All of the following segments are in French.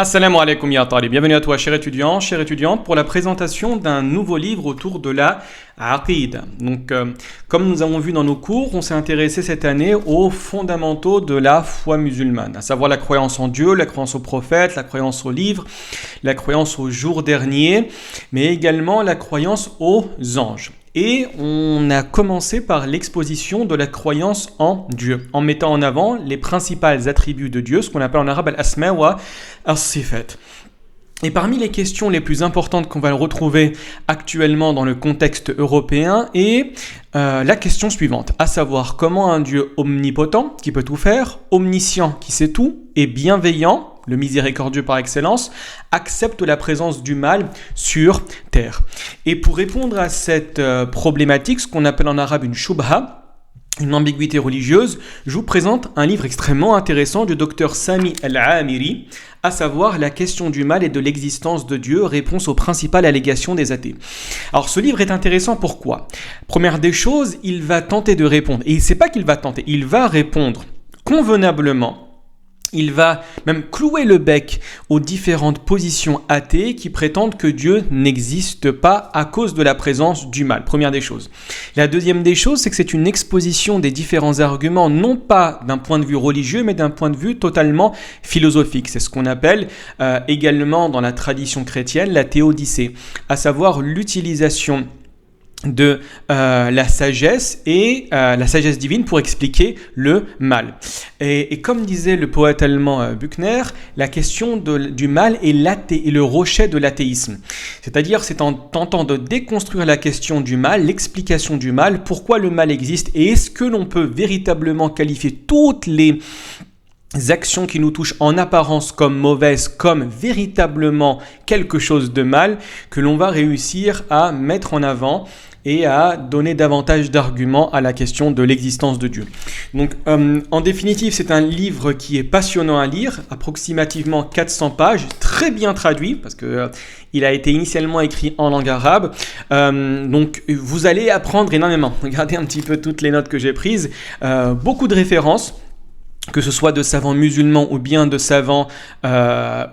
Assalamu alaikum ya talib, bienvenue à toi cher étudiant, chère étudiante pour la présentation d'un nouveau livre autour de la Aqid. Donc comme nous avons vu dans nos cours, on s'est intéressé cette année aux fondamentaux de la foi musulmane, à savoir la croyance en Dieu, la croyance aux prophètes, la croyance aux livres, la croyance au jour dernier, mais également la croyance aux anges. Et on a commencé par l'exposition de la croyance en Dieu, en mettant en avant les principaux attributs de Dieu, ce qu'on appelle en arabe al-asma wa as-sifat. Et parmi les questions les plus importantes qu'on va retrouver actuellement dans le contexte européen est la question suivante, à savoir comment un Dieu omnipotent, qui peut tout faire, omniscient, qui sait tout, et bienveillant, le miséricordieux par excellence, accepte la présence du mal sur terre. Et pour répondre à cette problématique, ce qu'on appelle en arabe une shubha, une ambiguïté religieuse, je vous présente un livre extrêmement intéressant du docteur Sami al-Amiri, à savoir La question du mal et de l'existence de Dieu, réponse aux principales allégations des athées. Alors ce livre est intéressant, pourquoi ? Première des choses, il va tenter de répondre, et c'est pas qu'il va tenter, il va répondre convenablement. Il va même clouer le bec aux différentes positions athées qui prétendent que Dieu n'existe pas à cause de la présence du mal. Première des choses. La deuxième des choses, c'est que c'est une exposition des différents arguments, non pas d'un point de vue religieux, mais d'un point de vue totalement philosophique. C'est ce qu'on appelle également dans la tradition chrétienne la théodicée, à savoir l'utilisation de la sagesse et la sagesse divine pour expliquer le mal. Et comme disait le poète allemand Buchner, la question du mal est le rocher de l'athéisme. C'est-à-dire, c'est en tentant de déconstruire la question du mal, l'explication du mal, pourquoi le mal existe et est-ce que l'on peut véritablement qualifier toutes les actions qui nous touchent en apparence comme mauvaises, comme véritablement quelque chose de mal, que l'on va réussir à mettre en avant et à donner davantage d'arguments à la question de l'existence de Dieu. Donc, en définitive, c'est un livre qui est passionnant à lire, approximativement 400 pages, très bien traduit, parce que il a été initialement écrit en langue arabe. Donc, vous allez apprendre énormément. Regardez un petit peu toutes les notes que j'ai prises. Beaucoup de références, que ce soit de savants musulmans ou bien de savants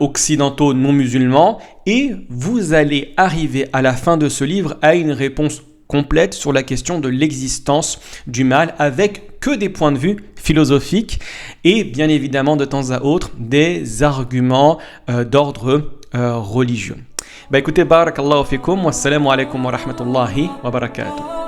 occidentaux non musulmans, et vous allez arriver à la fin de ce livre à une réponse complète sur la question de l'existence du mal, avec que des points de vue philosophiques et bien évidemment de temps à autre des arguments d'ordre religieux. Écoutez, barakallahu fikum, wassalamu alaikum wa rahmatullahi wa barakatuh.